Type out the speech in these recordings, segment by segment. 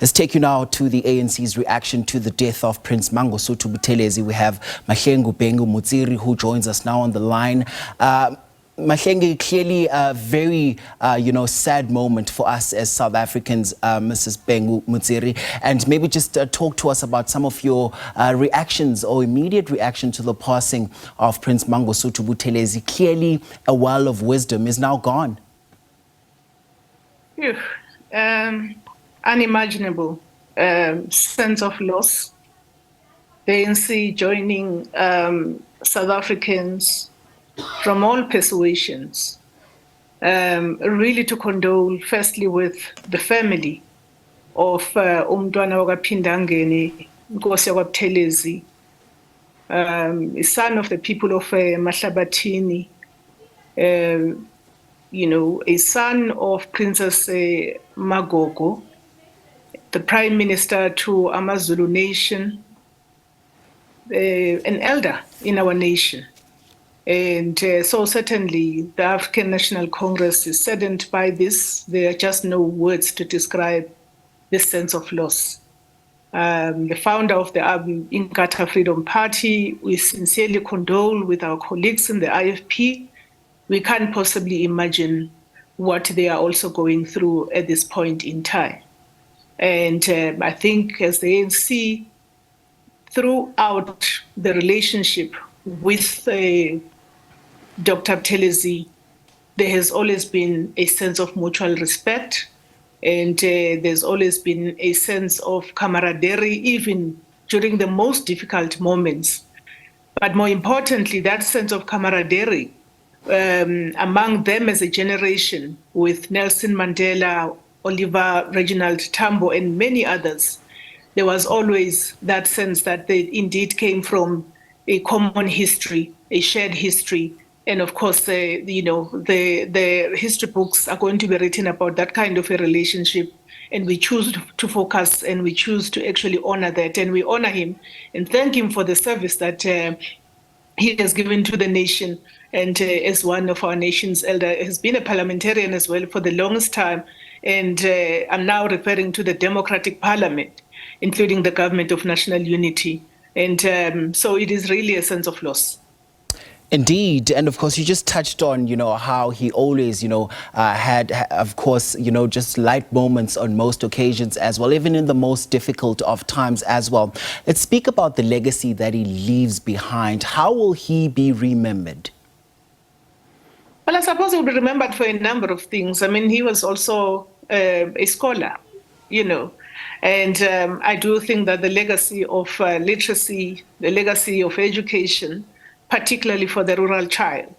Let's take you now to the ANC's reaction to the death of Prince Mangosuthu Buthelezi. We have Mahlengi Bhengu-Motsiri, who joins us now on the line. Mahlengi, clearly a very, sad moment for us as South Africans, Mrs. Bhengu-Motsiri. And maybe just talk to us about some of your reactions or immediate reaction to the passing of Prince Mangosuthu Buthelezi. Clearly, a well of wisdom is now gone. Unimaginable sense of loss. The ANC joining South Africans from all persuasions, really to condole firstly with the family of Umntwana wakwaPhindangeni, Nkosi yakwaButhelezi, a son of the people of Mahlabathini, a son of Princess Magogo, the Prime Minister to Amazulu nation, an elder in our nation. And so certainly the African National Congress is saddened by this. There are just no words to describe this sense of loss. The founder of the Inkatha Freedom Party, we sincerely condole with our colleagues in the IFP. We can't possibly imagine what they are also going through at this point in time. And I think as the ANC, throughout the relationship with Dr. Buthelezi, there has always been a sense of mutual respect, and there's always been a sense of camaraderie, even during the most difficult moments. But more importantly, that sense of camaraderie among them as a generation, with Nelson Mandela, Oliver Reginald Tambo, and many others, there was always that sense that they indeed came from a common history, a shared history. And of course, the history books are going to be written about that kind of a relationship. And we choose to focus and we choose to actually honor that. And we honor him and thank him for the service that he has given to the nation. And as one of our nation's elder, has been a parliamentarian as well for the longest time. And I'm now referring to the Democratic Parliament, including the Government of National Unity. And so it is really a sense of loss. Indeed. And of course, you just touched on, how he always, had, of course, just light moments on most occasions as well, even in the most difficult of times as well. Let's speak about the legacy that he leaves behind. How will he be remembered? Well, I suppose he'll be remembered for a number of things. I mean, he was also a scholar, and I do think that the legacy of literacy, the legacy of education, particularly for the rural child,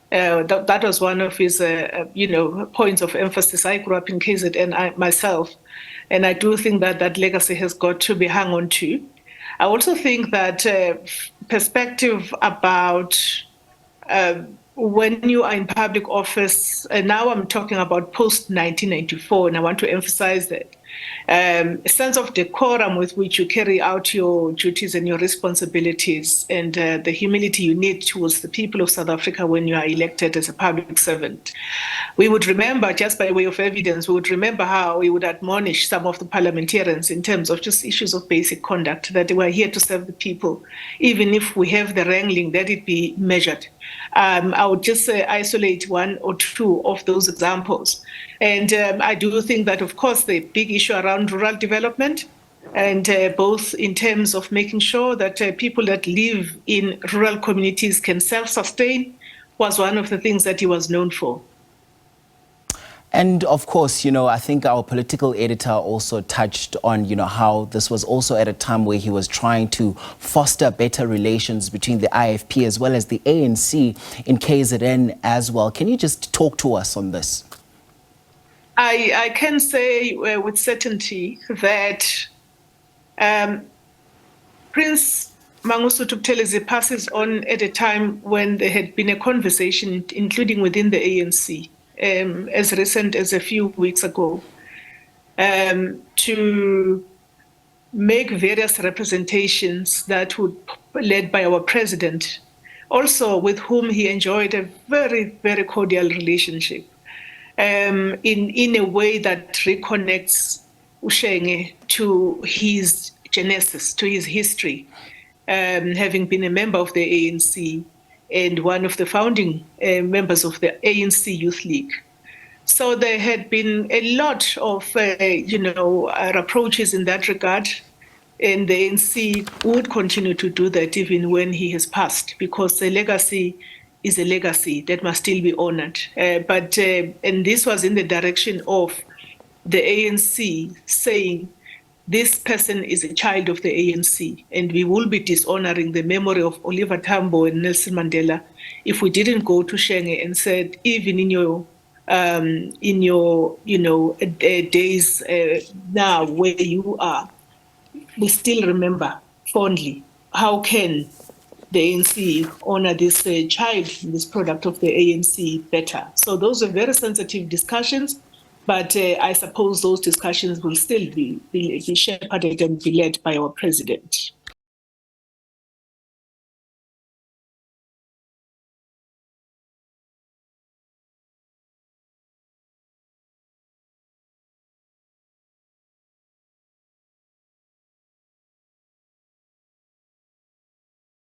that was one of his, points of emphasis. I grew up in KZN myself, and I do think that that legacy has got to be hung on to. I also think that perspective about when you are in public office, and now I'm talking about post-1994, and I want to emphasize that, a sense of decorum with which you carry out your duties and your responsibilities, and the humility you need towards the people of South Africa when you are elected as a public servant. We would remember, just by way of evidence, we would remember how we would admonish some of the parliamentarians in terms of just issues of basic conduct, that we're here to serve the people. Even if we have the wrangling, let it be measured. I would just isolate one or two of those examples. And I do think that, of course, the big issue around rural development, and both in terms of making sure that people that live in rural communities can self-sustain, was one of the things that he was known for. And of course, I think our political editor also touched on, how this was also at a time where he was trying to foster better relations between the IFP as well as the ANC in KZN as well. Can you just talk to us on this? I can say with certainty that Prince Mangosuthu Buthelezi passes on at a time when there had been a conversation, including within the ANC, as recent as a few weeks ago, to make various representations that would be led by our president, also with whom he enjoyed a very, very cordial relationship, in a way that reconnects Ushenge to his genesis, to his history, having been a member of the ANC and one of the founding members of the ANC Youth League. So there had been a lot of, approaches in that regard, and the ANC would continue to do that even when he has passed, because the legacy is a legacy that must still be honored. And this was in the direction of the ANC saying, this person is a child of the ANC, and we will be dishonoring the memory of Oliver Tambo and Nelson Mandela if we didn't go to Shenge and said, even in your days now where you are, we still remember fondly. How can the ANC honor this child, this product of the ANC better? So those are very sensitive discussions. But I suppose those discussions will still be shepherded and be led by our president.